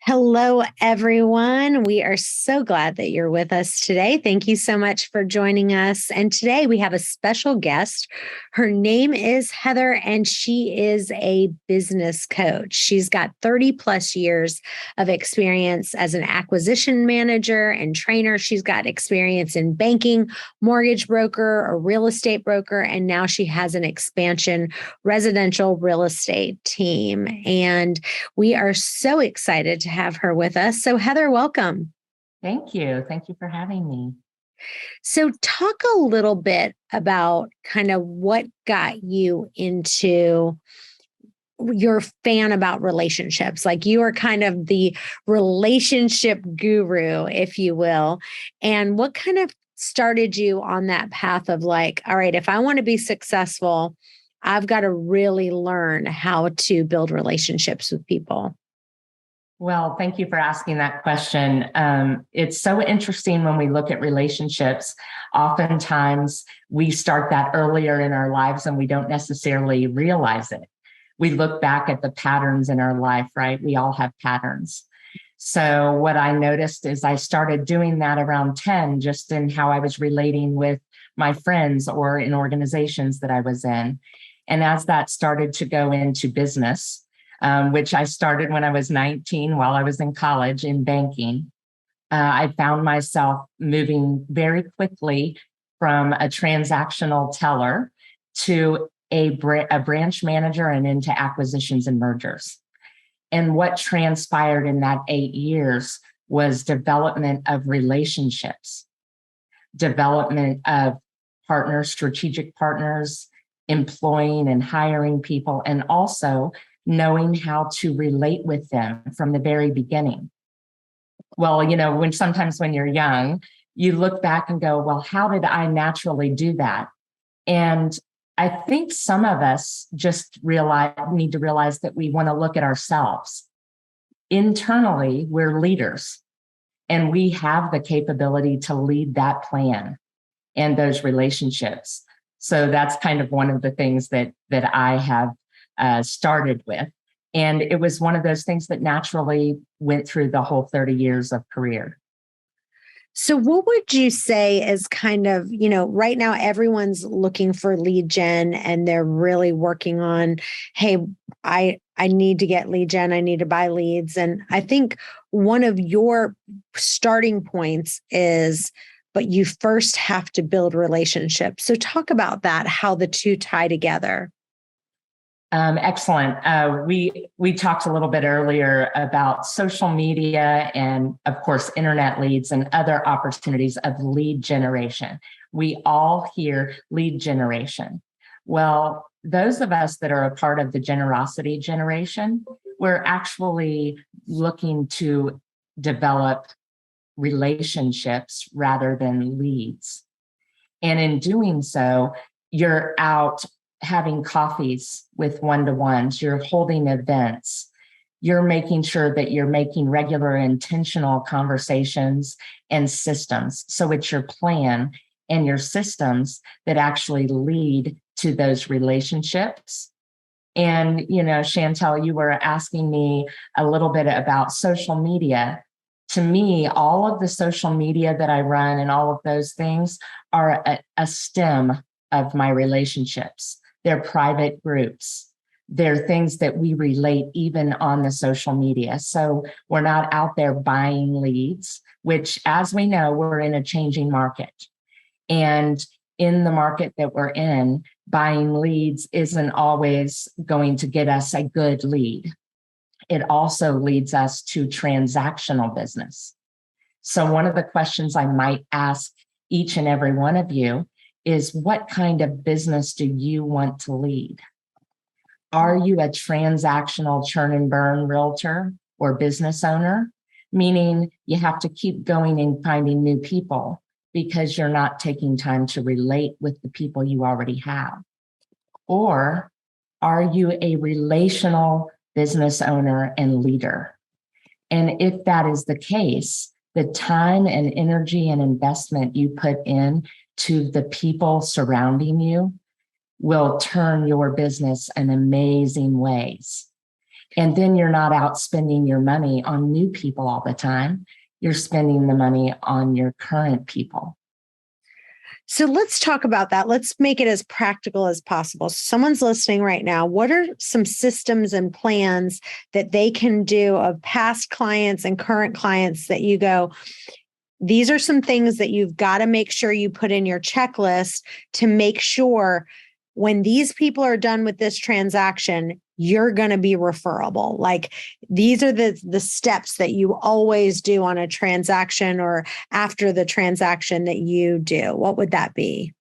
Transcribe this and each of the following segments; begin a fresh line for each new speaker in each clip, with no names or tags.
Hello, everyone. We are so glad that you're with us today. Thank you so much for joining us. And today we have a special guest. Her name is Heather, and she is a business coach. She's got 30 plus years of experience as an acquisition manager and trainer. She's got experience in banking, mortgage broker, or real estate broker, and now she has an expansion residential real estate team. And we are so excited to have her with us. So Heather, welcome.
Thank you. Thank you for having me.
So talk a little bit about kind of what got you into your fan about relationships. Like you are kind of the relationship guru, if you will. And what kind of started you on that path of like, all right, if I want to be successful, I've got to really learn how to build relationships with people.
Well, thank you for asking that question. It's so interesting when we look at relationships. Oftentimes, we start that earlier in our lives and we don't necessarily realize it. We look back at the patterns in our life, right? We all have patterns. So what I noticed is I started doing that around 10, just in how I was relating with my friends or in organizations that I was in. And as that started to go into business, which I started when I was 19 while I was in college in banking, I found myself moving very quickly from a transactional teller to a branch manager and into acquisitions and mergers. And what transpired in that 8 years was development of relationships, development of partners, strategic partners, employing and hiring people, and also knowing how to relate with them from the very beginning. Well, sometimes when you're young, you look back and go, well, how did I naturally do that? And I think some of us just need to realize that we want to look at ourselves. Internally, we're leaders, and we have the capability to lead that plan and those relationships. So that's kind of one of the things that I have started with. And it was one of those things that naturally went through the whole 30 years of career.
So what would you say is kind of, right now everyone's looking for lead gen and they're really working on, hey, I need to get lead gen. I need to buy leads. And I think one of your starting points is, but you first have to build relationships. So talk about that, how the two tie together.
Excellent. We talked a little bit earlier about social media and, of course, internet leads and other opportunities of lead generation. We all hear lead generation. Well, those of us that are a part of the generosity generation, we're actually looking to develop relationships rather than leads. And in doing so, you're out having coffees with one-to-ones, you're holding events, you're making sure that you're making regular intentional conversations and systems. So it's your plan and your systems that actually lead to those relationships. And, Chantel, you were asking me a little bit about social media. To me, all of the social media that I run and all of those things are a stem of my relationships. They're private groups. They're things that we relate even on the social media. So we're not out there buying leads, which, as we know, we're in a changing market. And in the market that we're in, buying leads isn't always going to get us a good lead. It also leads us to transactional business. So one of the questions I might ask each and every one of you is, what kind of business do you want to lead? Are you a transactional churn and burn realtor or business owner? Meaning you have to keep going and finding new people because you're not taking time to relate with the people you already have. Or are you a relational business owner and leader? And if that is the case, the time and energy and investment you put in to the people surrounding you will turn your business in amazing ways. And then you're not out spending your money on new people all the time. You're spending the money on your current people.
So let's talk about that. Let's make it as practical as possible. Someone's listening right now. What are some systems and plans that they can do of past clients and current clients that you go, these are some things that you've got to make sure you put in your checklist to make sure when these people are done with this transaction, you're going to be referable. Like these are the steps that you always do on a transaction or after the transaction that you do. What would that be?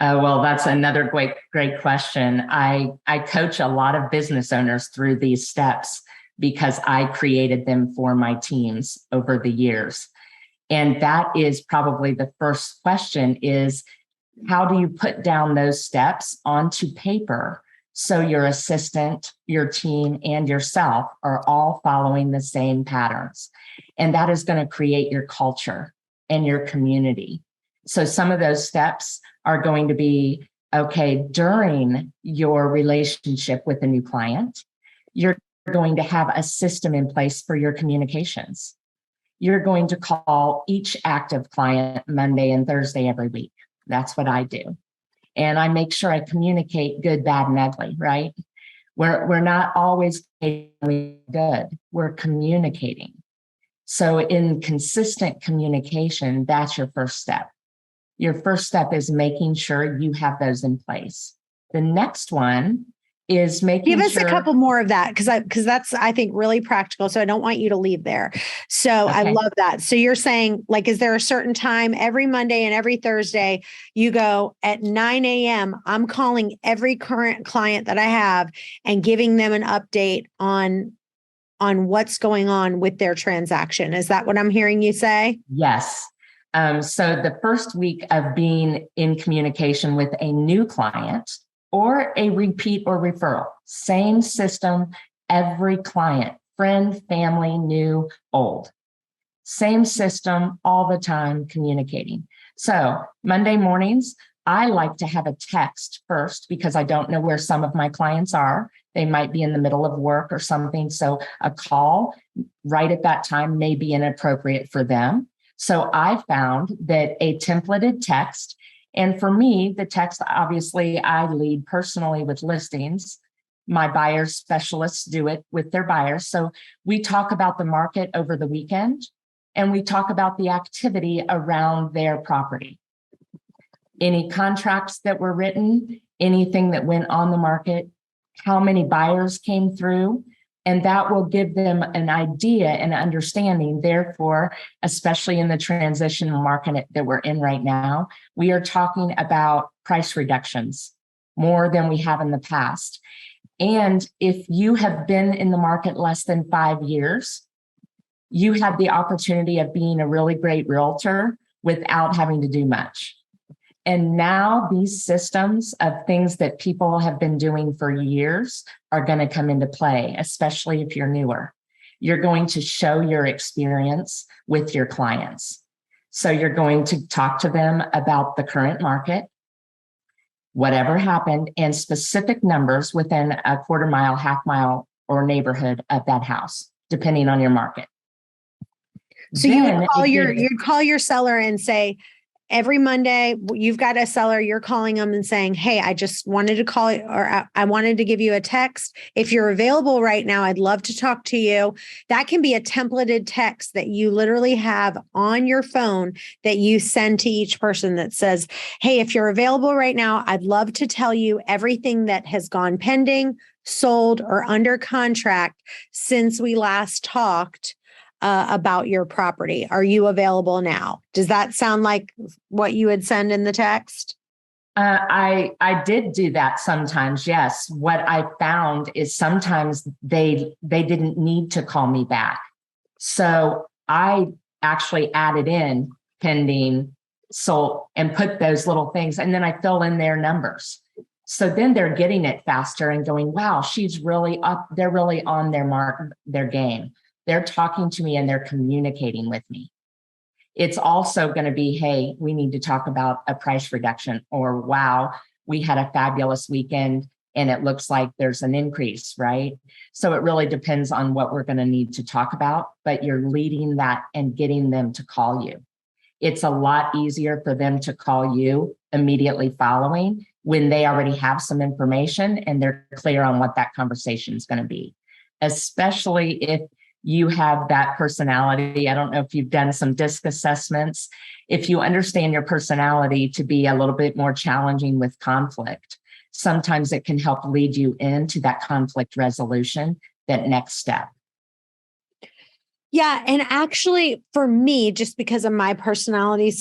Well, that's another great question. I coach a lot of business owners through these steps because I created them for my teams over the years. And that is probably the first question is, how do you put down those steps onto paper so your assistant, your team, and yourself are all following the same patterns? And that is going to create your culture and your community. So some of those steps are going to be, okay, during your relationship with a new client, you're going to have a system in place for your communications. You're going to call each active client Monday and Thursday every week. That's what I do. And I make sure I communicate good, bad, and ugly, right? We're not always good. We're communicating. So in consistent communication, that's your first step. Your first step is making sure you have those in place. The next one is making
Give us a couple more of that because that's, I think, really practical. So I don't want you to leave there. So okay. I love that. So you're saying, like, is there a certain time every Monday and every Thursday you go at 9 a.m. I'm calling every current client that I have and giving them an update on what's going on with their transaction. Is that what I'm hearing you say?
Yes. So the first week of being in communication with a new client or a repeat or referral, same system, every client, friend, family, new, old, same system all the time communicating. So Monday mornings, I like to have a text first because I don't know where some of my clients are. They might be in the middle of work or something. So a call right at that time may be inappropriate for them. So I found that a templated text, and for me, the text, obviously, I lead personally with listings. My buyers specialists do it with their buyers. So we talk about the market over the weekend, and we talk about the activity around their property. Any contracts that were written, anything that went on the market, how many buyers came through, and that will give them an idea and understanding. Therefore, especially in the transitional market that we're in right now, we are talking about price reductions more than we have in the past. And if you have been in the market less than 5 years, you have the opportunity of being a really great realtor without having to do much. And now these systems of things that people have been doing for years are going to come into play, especially if you're newer. You're going to show your experience with your clients. So you're going to talk to them about the current market, whatever happened, and specific numbers within a quarter mile, half mile, or neighborhood of that house, depending on your market.
So you'd call your seller and say, every Monday, you've got a seller, you're calling them and saying, hey, I just wanted to call you, or I wanted to give you a text. If you're available right now, I'd love to talk to you. That can be a templated text that you literally have on your phone that you send to each person that says, hey, if you're available right now, I'd love to tell you everything that has gone pending, sold, or under contract since we last talked about your property. Are you available now? Does that sound like what you would send in the text?
I did do that sometimes. Yes. What I found is sometimes they didn't need to call me back. So I actually added in pending, sold, and put those little things, and then I fill in their numbers. So then they're getting it faster and going, wow, she's really up. They're really on their mark, their game. They're talking to me and they're communicating with me. It's also going to be, hey, we need to talk about a price reduction, or wow, we had a fabulous weekend. and it looks like there's an increase, right? So it really depends on what we're going to need to talk about, but you're leading that and getting them to call you. It's a lot easier for them to call you immediately following when they already have some information and they're clear on what that conversation is going to be, especially if you have that personality. I don't know if you've done some DISC assessments. If you understand your personality to be a little bit more challenging with conflict, sometimes it can help lead you into that conflict resolution, that next step.
Yeah. And actually, for me, just because of my personality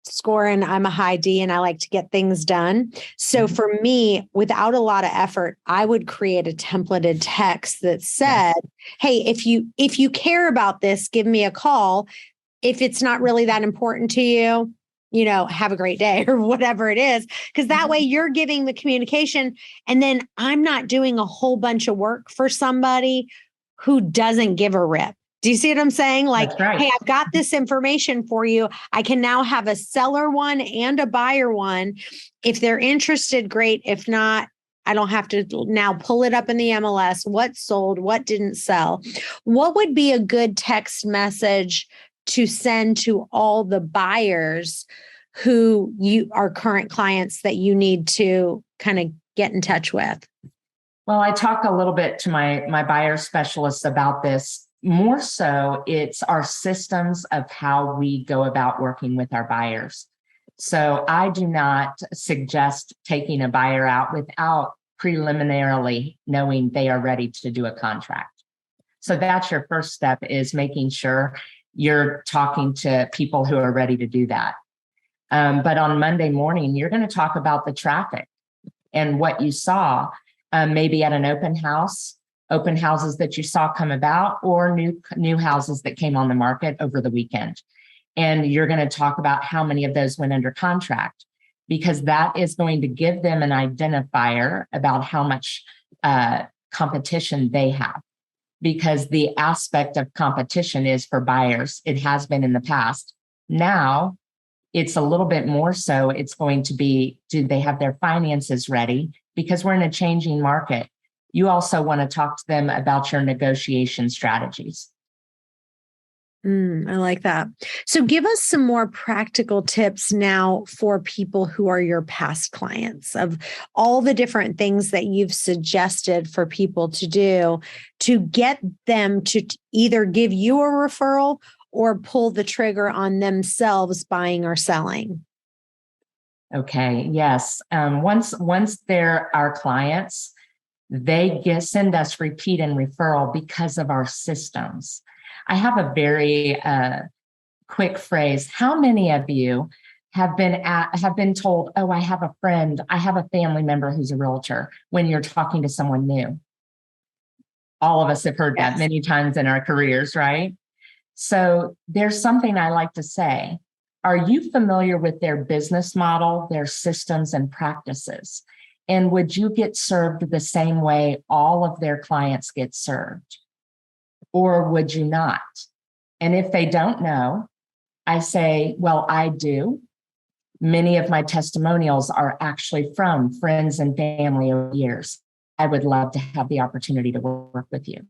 score, and I'm a high D and I like to get things done. So for me, without a lot of effort, I would create a templated text that said, hey, if you care about this, give me a call. If it's not really that important to you, have a great day or whatever it is. Because that way you're giving the communication, and then I'm not doing a whole bunch of work for somebody who doesn't give a rip. Do you see what I'm saying? Like,
right.
Hey, I've got this information for you. I can now have a seller one and a buyer one. If they're interested, great. If not, I don't have to now pull it up in the MLS, what sold, what didn't sell. What would be a good text message to send to all the buyers who you are current clients that you need to kind of get in touch with?
Well, I talk a little bit to my buyer specialists about this. More so, it's our systems of how we go about working with our buyers. So I do not suggest taking a buyer out without preliminarily knowing they are ready to do a contract. So that's your first step, is making sure you're talking to people who are ready to do that. But on Monday morning, you're going to talk about the traffic and what you saw, maybe at an open houses that you saw come about, or new houses that came on the market over the weekend. And you're going to talk about how many of those went under contract, because that is going to give them an identifier about how much competition they have. Because the aspect of competition is for buyers. It has been in the past. Now it's a little bit more so. It's going to be, do they have their finances ready? Because we're in a changing market. You also want to talk to them about your negotiation strategies.
I like that. So give us some more practical tips now for people who are your past clients, of all the different things that you've suggested for people to do to get them to either give you a referral or pull the trigger on themselves buying or selling.
Okay. Yes. Once they're our clients, they send us repeat and referral because of our systems. I have a very quick phrase. How many of you have been told, oh, I have a friend, I have a family member who's a realtor, when you're talking to someone new? All of us have heard that many times in our careers, right? So there's something I like to say. Are you familiar with their business model, their systems and practices? And would you get served the same way all of their clients get served? Or would you not? And if they don't know, I say, well, I do. Many of my testimonials are actually from friends and family over years. I would love to have the opportunity to work with you.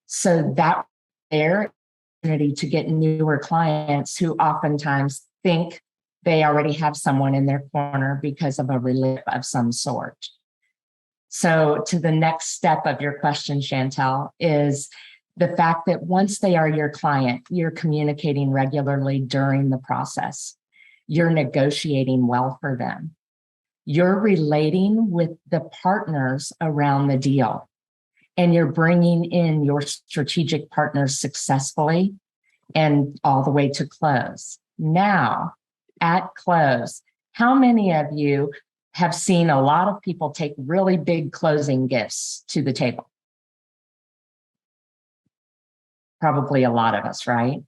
So that their opportunity to get newer clients who oftentimes think they already have someone in their corner because of a relationship of some sort. So to the next step of your question, Chantel, is the fact that once they are your client, you're communicating regularly during the process. You're negotiating well for them. You're relating with the partners around the deal, and you're bringing in your strategic partners successfully and all the way to close. Now, at close, how many of you have seen a lot of people take really big closing gifts to the table? Probably a lot of us, right?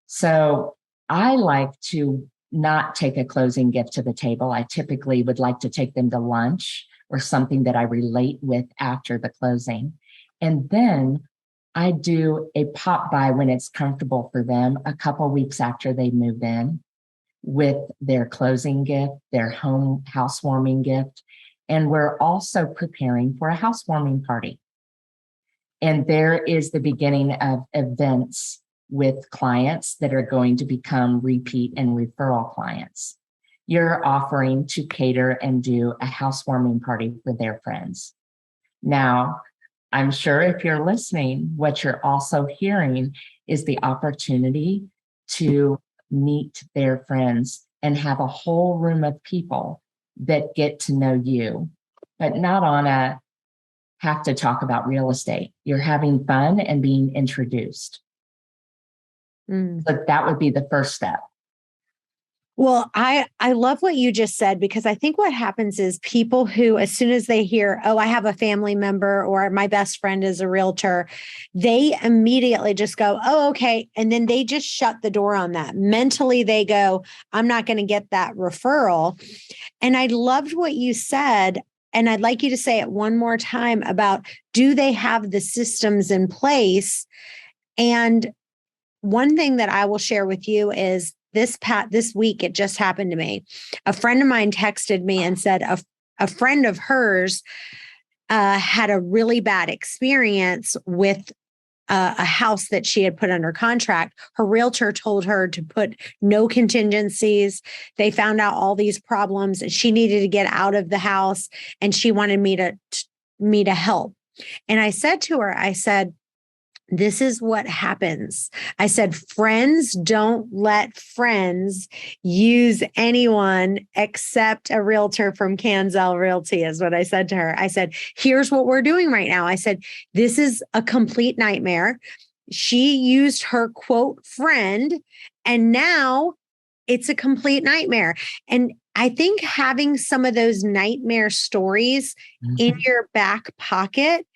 So I like to not take a closing gift to the table. I typically would like to take them to lunch or something that I relate with after the closing. And then I do a pop by when it's comfortable for them a couple weeks after they move in with their closing gift, their housewarming gift. And we're also preparing for a housewarming party. And there is the beginning of events with clients that are going to become repeat and referral clients. You're offering to cater and do a housewarming party for their friends. Now, I'm sure if you're listening, what you're also hearing is the opportunity to meet their friends and have a whole room of people that get to know you, but not on a have to talk about real estate. You're having fun and being introduced. So that would be the first step.
Well, I love what you just said, because I think what happens is people who, as soon as they hear, oh, I have a family member or my best friend is a realtor, they immediately just go, oh, okay. And then they just shut the door on that. Mentally, they go, I'm not going to get that referral. And I loved what you said. And I'd like you to say it one more time about, do they have the systems in place? And one thing that I will share with you is this week, it just happened to me. A friend of mine texted me and said a friend of hers had a really bad experience with a house that she had put under contract. Her realtor told her to put no contingencies. They found out all these problems and she needed to get out of the house, and she wanted me to help. And I said to her, I said, this is what happens. I said, friends don't let friends use anyone except a realtor from Kanzel Realty, is what I said to her. I said, here's what we're doing right now. I said, this is a complete nightmare. She used her quote friend, and now it's a complete nightmare. And I think having some of those nightmare stories in your back pocket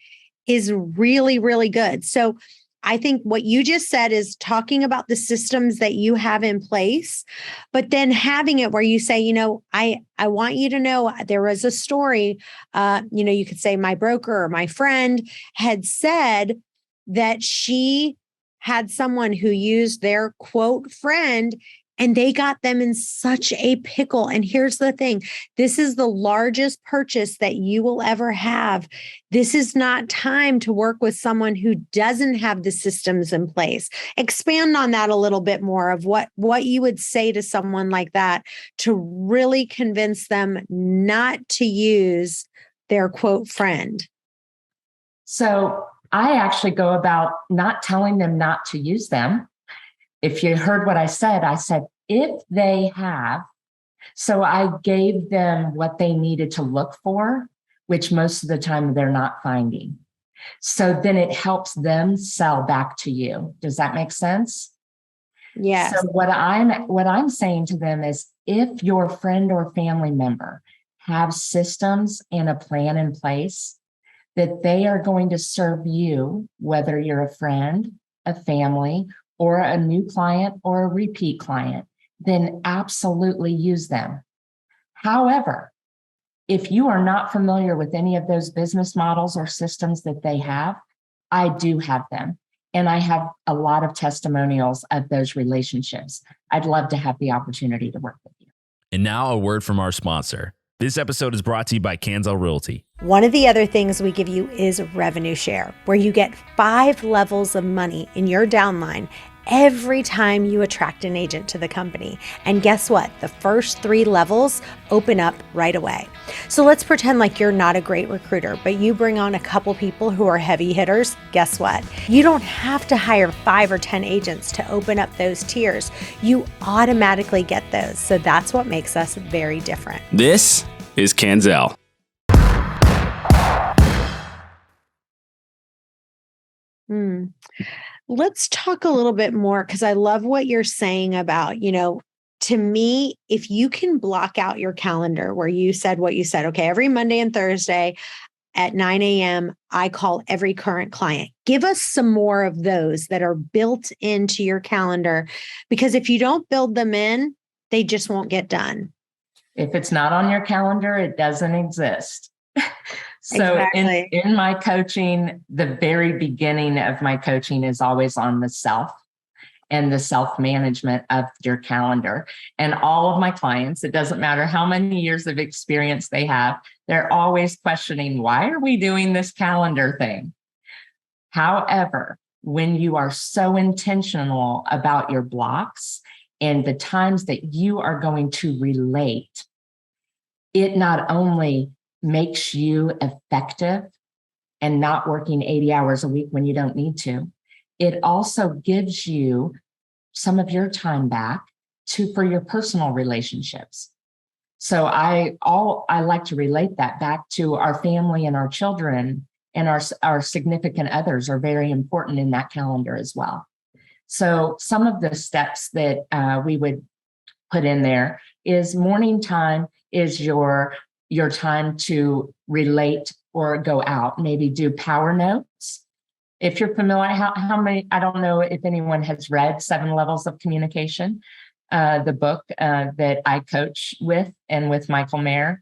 is really, really good. So I think what you just said is talking about the systems that you have in place, but then having it where you say, I want you to know there was a story, you could say my broker or my friend had said that she had someone who used their quote friend, and they got them in such a pickle. And here's the thing. This is the largest purchase that you will ever have. This is not time to work with someone who doesn't have the systems in place. Expand on that a little bit more of what you would say to someone like that to really convince them not to use their quote friend.
So I actually go about not telling them not to use them. If you heard what I said if they have, so I gave them what they needed to look for, which most of the time they're not finding. So then it helps them sell back to you. Does that make sense?
Yes.
So what I'm saying to them is, if your friend or family member have systems and a plan in place that they are going to serve you, whether you're a friend, a family, or a new client or a repeat client, then absolutely use them. However, if you are not familiar with any of those business models or systems that they have, I do have them. And I have a lot of testimonials of those relationships. I'd love to have the opportunity to work with you.
And now a word from our sponsor. This episode is brought to you by Kanzel Realty.
One of the other things we give you is revenue share, where you get 5 levels of money in your downline every time you attract an agent to the company. And guess what? The first 3 levels open up right away. So let's pretend like you're not a great recruiter, but you bring on a couple people who are heavy hitters. Guess what? You don't have to hire 5 or 10 agents to open up those tiers. You automatically get those. So that's what makes us very different.
This is Kanzel.
Let's talk a little bit more, because I love what you're saying about, to me, if you can block out your calendar where you said what you said, okay, every Monday and Thursday at 9 a.m., I call every current client. Give us some more of those that are built into your calendar, because if you don't build them in, they just won't get done.
If it's not on your calendar, it doesn't exist. So exactly. in my coaching, the very beginning of my coaching is always on the self. and the self-management of your calendar. And all of my clients, it doesn't matter how many years of experience they have, they're always questioning, why are we doing this calendar thing? However, when you are so intentional about your blocks and the times that you are going to relate, it not only makes you effective and not working 80 hours a week when you don't need to, it also gives you some of your time back for your personal relationships. So I like to relate that back to our family and our children, and our significant others are very important in that calendar as well. So some of the steps that we would put in there is morning time is your time to relate or go out, maybe do power notes. If you're familiar, how many, I don't know if anyone has read 7 Levels of Communication, the book that I coach with and with Michael Mayer.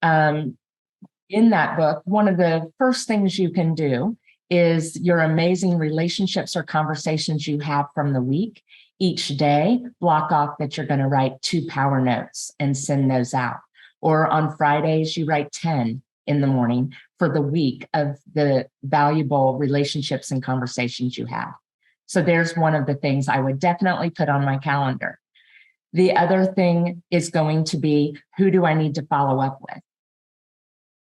In that book, one of the first things you can do is your amazing relationships or conversations you have from the week. Each day, block off that you're going to write 2 power notes and send those out. Or on Fridays, you write 10 in the morning for the week of the valuable relationships and conversations you have. So there's one of the things I would definitely put on my calendar. The other thing is going to be, who do I need to follow up with?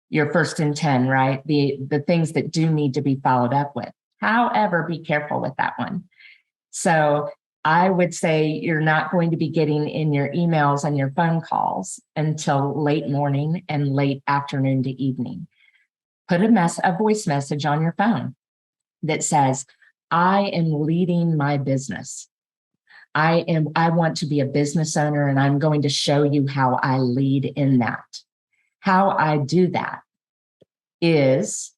Your first and 10, right? The things that do need to be followed up with. However, be careful with that one. So I would say you're not going to be getting in your emails and your phone calls until late morning and late afternoon to evening. Put a voice message on your phone that says, I am leading my business. I want to be a business owner, and I'm going to show you how I lead in that. How I do that is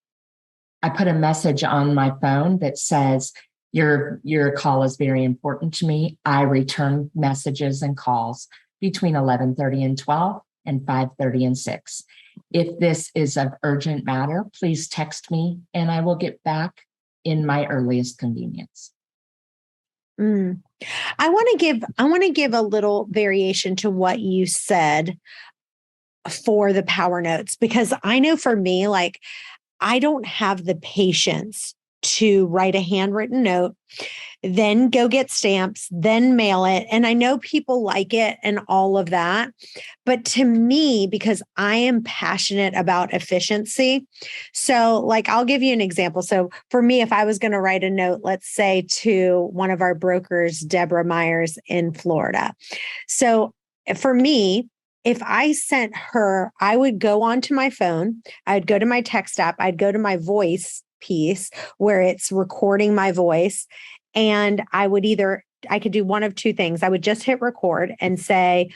I put a message on my phone that says, your call is very important to me. I return messages and calls between 11:30 and 12 and 5:30 and 6. If this is of urgent matter, please text me and I will get back in my earliest convenience.
I want to give a little variation to what you said for the power notes, because I know for me, like, I don't have the patience to write a handwritten note, then go get stamps, then mail it. And I know people like it and all of that. But to me, because I am passionate about efficiency, so like, I'll give you an example. So for me, if I was going to write a note, let's say to one of our brokers, Deborah Myers in Florida. So for me, if I sent her, I would go onto my phone, I'd go to my text app, I'd go to my voice piece where it's recording my voice. And I could do one of 2 things. I would just hit record and say,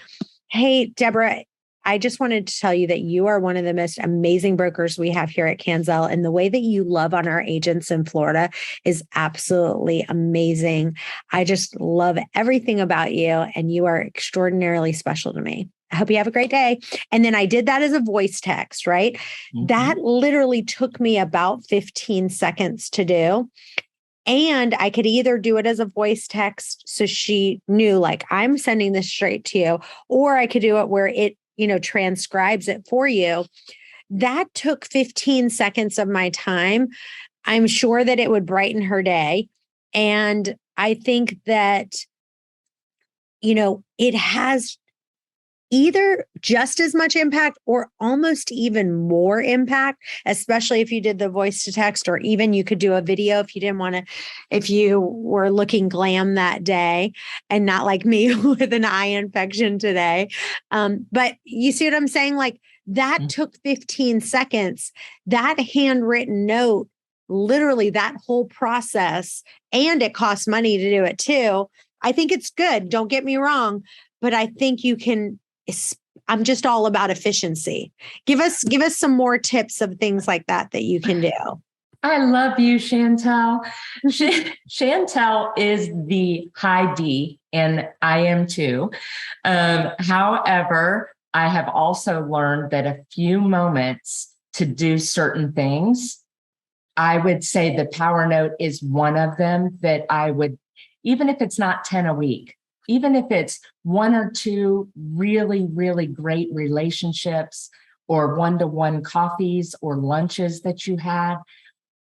hey, Deborah, I just wanted to tell you that you are one of the most amazing brokers we have here at Canzel. And the way that you love on our agents in Florida is absolutely amazing. I just love everything about you, and you are extraordinarily special to me. I hope you have a great day. And then I did that as a voice text, right? Mm-hmm. That literally took me about 15 seconds to do. And I could either do it as a voice text, so she knew, like, I'm sending this straight to you, or I could do it where it, transcribes it for you. That took 15 seconds of my time. I'm sure that it would brighten her day. And I think that, it has either just as much impact or almost even more impact, especially if you did the voice to text, or even you could do a video if you didn't want to, if you were looking glam that day and not like me with an eye infection today. But you see what I'm saying? Like, that took 15 seconds. That handwritten note, literally that whole process, and it costs money to do it too. I think it's good. Don't get me wrong, but I think you can. I'm just all about efficiency. Give us some more tips of things like that you can do.
I love you, Chantel. Chantel is the high D, and I am too. However, I have also learned that a few moments to do certain things, I would say the power note is one of them that I would even if it's not 10 a week, even if it's one or two really, really great relationships or one-to-one coffees or lunches that you had,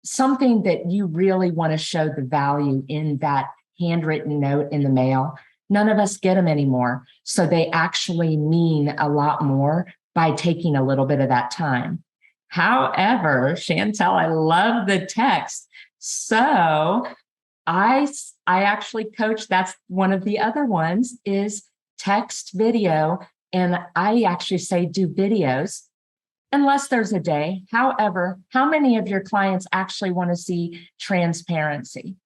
something that you really want to show the value in that handwritten note in the mail. None of us get them anymore. So they actually mean a lot more by taking a little bit of that time. However, Chantel, I love the text. So I actually coach, that's one of the other ones, is text video. And I actually say do videos unless there's a day. However, how many of your clients actually want to see transparency,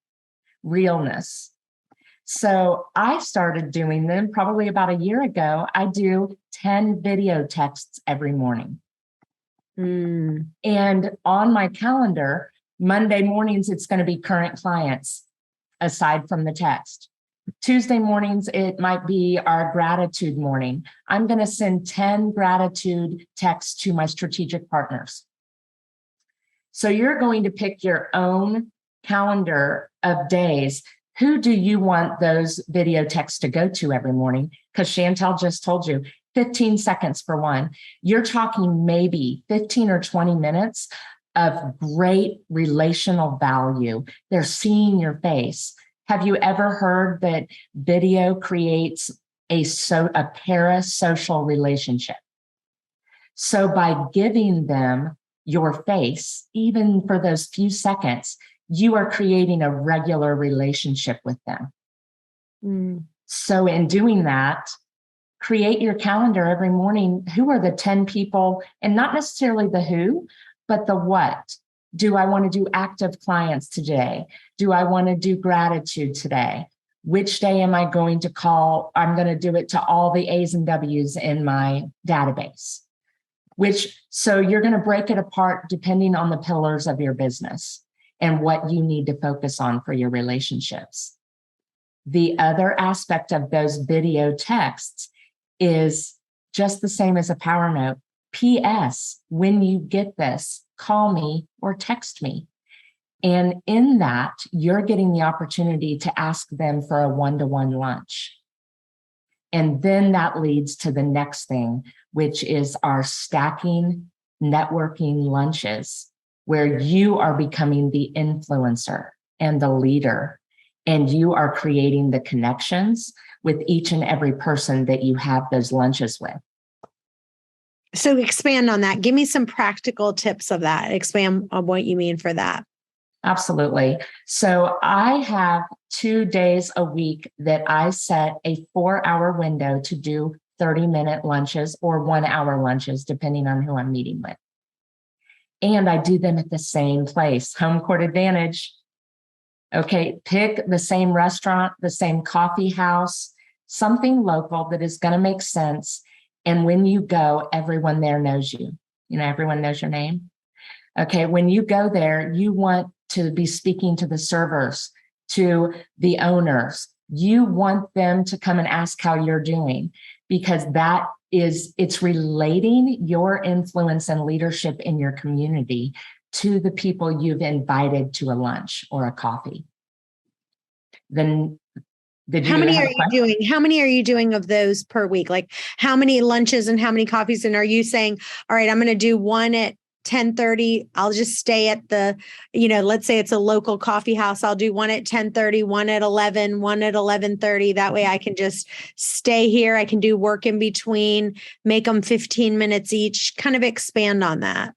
realness? So I started doing them probably about a year ago. I do 10 video texts every morning. And on my calendar, Monday mornings, it's going to be current clients aside from the text. Tuesday mornings, it might be our gratitude morning. I'm going to send 10 gratitude texts to my strategic partners. So you're going to pick your own calendar of days. Who do you want those video texts to go to every morning? Because Chantel just told you 15 seconds for one. You're talking maybe 15 or 20 minutes of great relational value. They're seeing your face. Have you ever heard that video creates a parasocial relationship? So by giving them your face, even for those few seconds, you are creating a regular relationship with them. So in doing that, create your calendar every morning. Who are the 10 people, and not necessarily the who, but the what. Do I want to do active clients today? Do I want to do gratitude today? Which day am I going to call? I'm going to do it to all the A's and W's in my database. So you're going to break it apart depending on the pillars of your business and what you need to focus on for your relationships. The other aspect of those video texts is just the same as a power note. P.S. When you get this, call me or text me. And in that, you're getting the opportunity to ask them for a one-to-one lunch. And then that leads to the next thing, which is our stacking networking lunches, where you are becoming the influencer and the leader, and you are creating the connections with each and every person that you have those lunches with.
So expand on that. Give me some practical tips of that. Expand on what you mean for that.
Absolutely. So I have 2 days a week that I set a 4-hour window to do 30-minute lunches or 1-hour lunches, depending on who I'm meeting with. And I do them at the same place, home court advantage. Okay, pick the same restaurant, the same coffee house, something local that is going to make sense. And when you go, everyone there knows you. You know, everyone knows your name. Okay, when you go there, you want to be speaking to the servers, to the owners. You want them to come and ask how you're doing, because it's relating your influence and leadership in your community to the people you've invited to a lunch or a coffee. Then
how many are you doing? How many are you doing of those per week? Like how many lunches and how many coffees? And are you saying, all right, I'm going to do one at 10:30. I'll just stay at the, let's say it's a local coffee house. I'll do one at 10:30, one at 11, one at 11:30. That way I can just stay here. I can do work in between, make them 15 minutes each, kind of expand on that.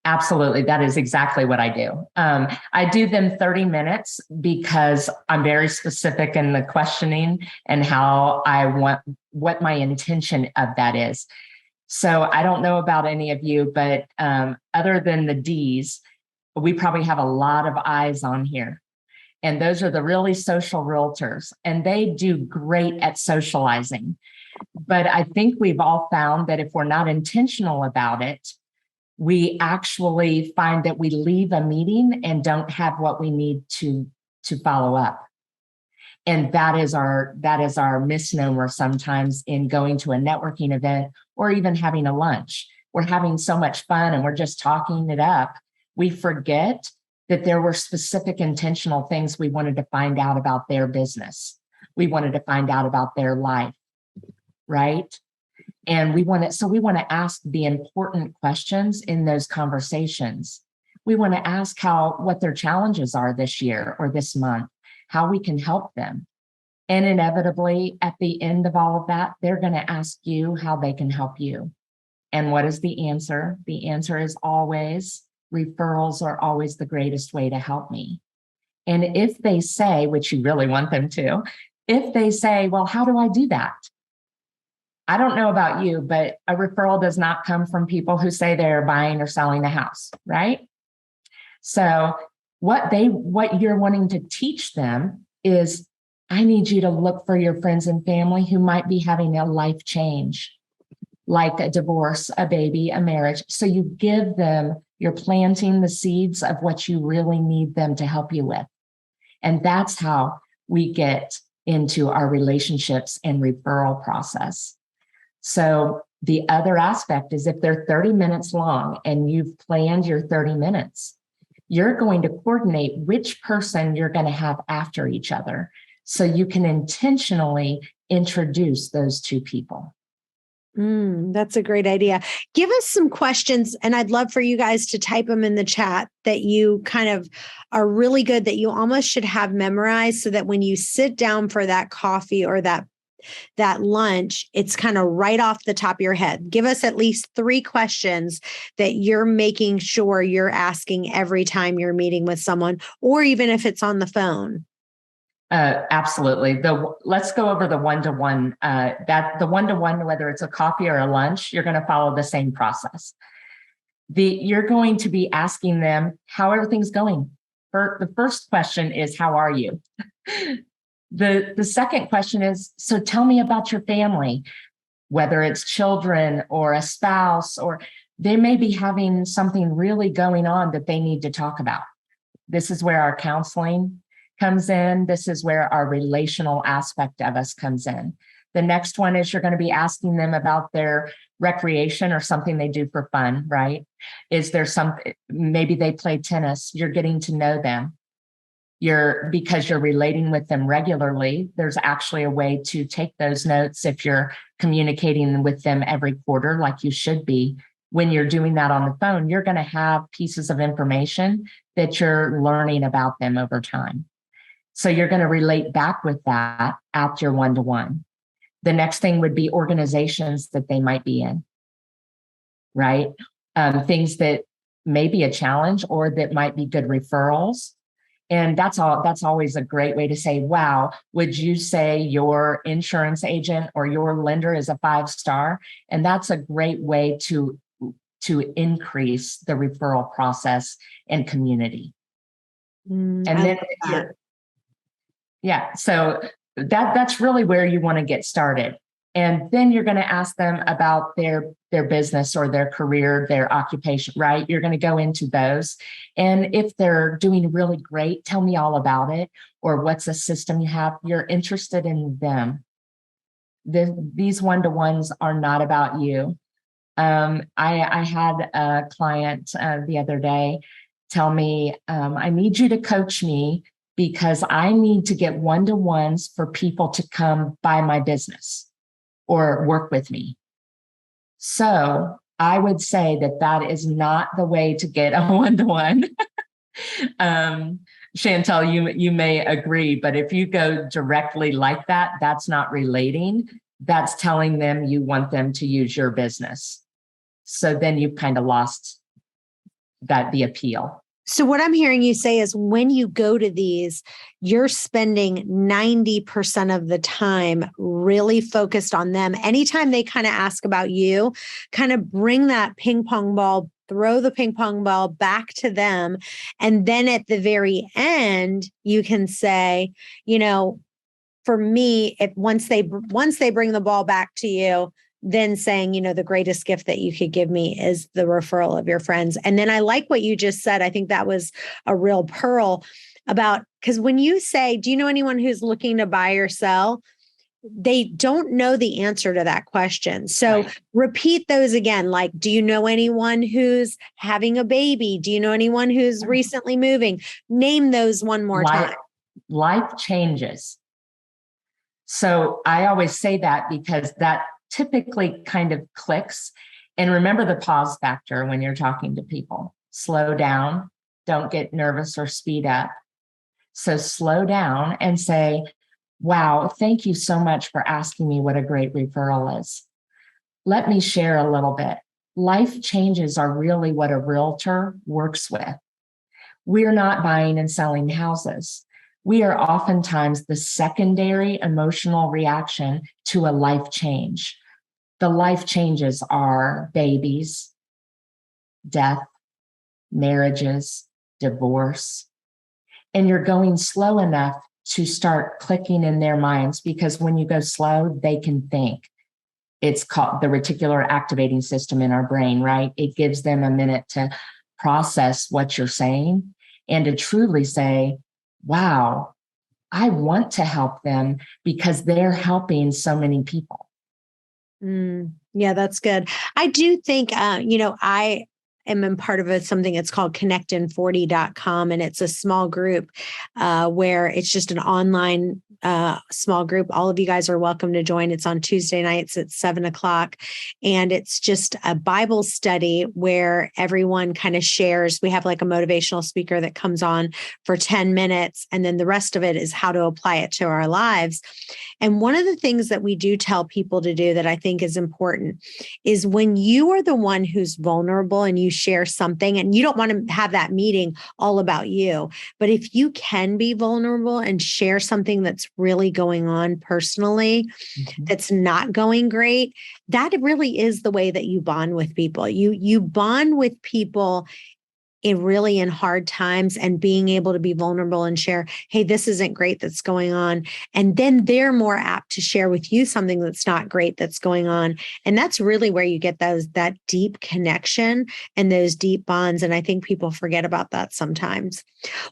Absolutely. That is exactly what I do. I do them 30 minutes because I'm very specific in the questioning and how I want, what my intention of that is. So I don't know about any of you, but other than the D's, we probably have a lot of I's on here. And those are the really social realtors, and they do great at socializing. But I think we've all found that if we're not intentional about it, we actually find that we leave a meeting and don't have what we need to follow up. And that is our misnomer sometimes in going to a networking event or even having a lunch. We're having so much fun and we're just talking it up. We forget that there were specific intentional things we wanted to find out about their business. We wanted to find out about their life, right? And we want to ask the important questions in those conversations. We want to ask what their challenges are this year or this month, how we can help them. And inevitably, at the end of all of that, they're going to ask you how they can help you. And what is the answer? The answer is always, referrals are always the greatest way to help me. And if they say, which you really want them to, if they say, well, how do I do that? I don't know about you, but a referral does not come from people who say they're buying or selling a house, right? So what you're wanting to teach them is, I need you to look for your friends and family who might be having a life change, like a divorce, a baby, a marriage. So you're planting the seeds of what you really need them to help you with. And that's how we get into our relationships and referral process. So the other aspect is, if they're 30 minutes long and you've planned your 30 minutes, you're going to coordinate which person you're going to have after each other, so you can intentionally introduce those two people.
That's a great idea. Give us some questions, and I'd love for you guys to type them in the chat that you kind of are really good, that you almost should have memorized, so that when you sit down for that coffee or that lunch, it's kind of right off the top of your head. Give us at least 3 questions that you're making sure you're asking every time you're meeting with someone, or even if it's on the phone.
Absolutely. Let's go over the one-to-one. The one-to-one, whether it's a coffee or a lunch, you're going to follow the same process. You're going to be asking them how everything's going. The first question is, how are you? The second question is, so tell me about your family, whether it's children or a spouse, or they may be having something really going on that they need to talk about. This is where our counseling comes in. This is where our relational aspect of us comes in. The next one is, you're going to be asking them about their recreation or something they do for fun, right? Is there maybe they play tennis, you're getting to know them. Because you're relating with them regularly, there's actually a way to take those notes if you're communicating with them every quarter, like you should be. When you're doing that on the phone, you're going to have pieces of information that you're learning about them over time. So you're going to relate back with that at your one-to-one. The next thing would be organizations that they might be in, right? Things that may be a challenge or that might be good referrals. And that's always a great way to say, wow, would you say your insurance agent or your lender is a 5-star? And that's a great way to increase the referral process and community. And then, so that's really where you want to get started. And then you're going to ask them about their business or their career, their occupation, right? You're going to go into those. And if they're doing really great, tell me all about it. Or what's a system you have? You're interested in them. These one-to-ones are not about you. I had a client the other day tell me, I need you to coach me because I need to get one-to-ones for people to come buy my business or work with me. So I would say that is not the way to get a one-to-one. Chantel, you may agree, but if you go directly like that, that's not relating. That's telling them you want them to use your business. So then you've kind of lost the appeal.
So what I'm hearing you say is, when you go to these, you're spending 90% of the time really focused on them. Anytime they kind of ask about you, kind of bring that ping pong ball, throw the ping pong ball back to them. And then at the very end, you can say, for me, once they bring the ball back to you, then saying, the greatest gift that you could give me is the referral of your friends. And then I like what you just said. I think that was a real pearl about, because when you say, do you know anyone who's looking to buy or sell? they don't know the answer to that question. So repeat those again. Like, do you know anyone who's having a baby? Do you know anyone who's recently moving? Name those one more time.
Life changes. So I always say that because that typically kind of clicks. And remember the pause factor when you're talking to people. Slow down. Don't get nervous or speed up. So slow down and say, wow, thank you so much for asking me what a great referral is. Let me share a little bit. Life changes are really what a realtor works with. We're not buying and selling houses. We are oftentimes the secondary emotional reaction to a life change. The life changes are babies, death, marriages, divorce. And you're going slow enough to start clicking in their minds, because when you go slow, they can think. It's called the reticular activating system in our brain, right? It gives them a minute to process what you're saying and to truly say, wow, I want to help them because they're helping so many people.
Yeah, that's good. I do think, I am in part of something that's called connectin40.com. And it's a small group where it's just an online small group. All of you guys are welcome to join. It's on Tuesday nights at 7:00. And it's just a Bible study where everyone kind of shares. We have like a motivational speaker that comes on for 10 minutes. And then the rest of it is how to apply it to our lives. And one of the things that we do tell people to do that I think is important is when you are the one who's vulnerable and you share something, and you don't want to have that meeting all about you, but if you can be vulnerable and share something that's really going on personally, that's not going great, that really is the way that you bond with people. You bond with people in hard times, and being able to be vulnerable and share, hey, this isn't great that's going on. And then they're more apt to share with you something that's not great that's going on. And that's really where you get that deep connection and those deep bonds. And I think people forget about that sometimes.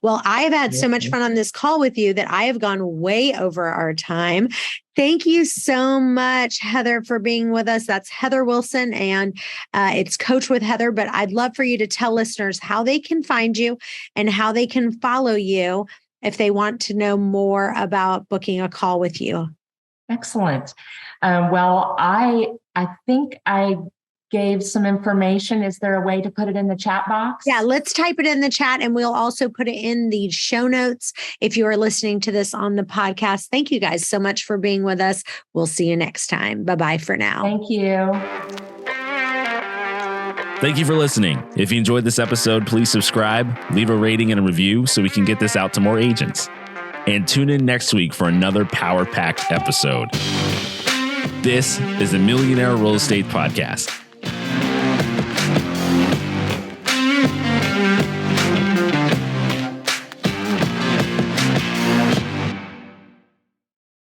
Well, I have had so much fun on this call with you that I have gone way over our time. Thank you so much, Heather, for being with us. That's Heather Wilson, and it's Coach with Heather. But I'd love for you to tell listeners how they can find you and how they can follow you if they want to know more about booking a call with you.
Excellent. Well, I think I gave some information. Is there a way to put it in the chat box?
Yeah, let's type it in the chat, and we'll also put it in the show notes if you are listening to this on the podcast. Thank you guys so much for being with us. We'll see you next time. Bye-bye for now.
Thank you.
Thank you for listening. If you enjoyed this episode, please subscribe, leave a rating and a review so we can get this out to more agents. And tune in next week for another power-packed episode. This is the Millionaire Real Estate Podcast.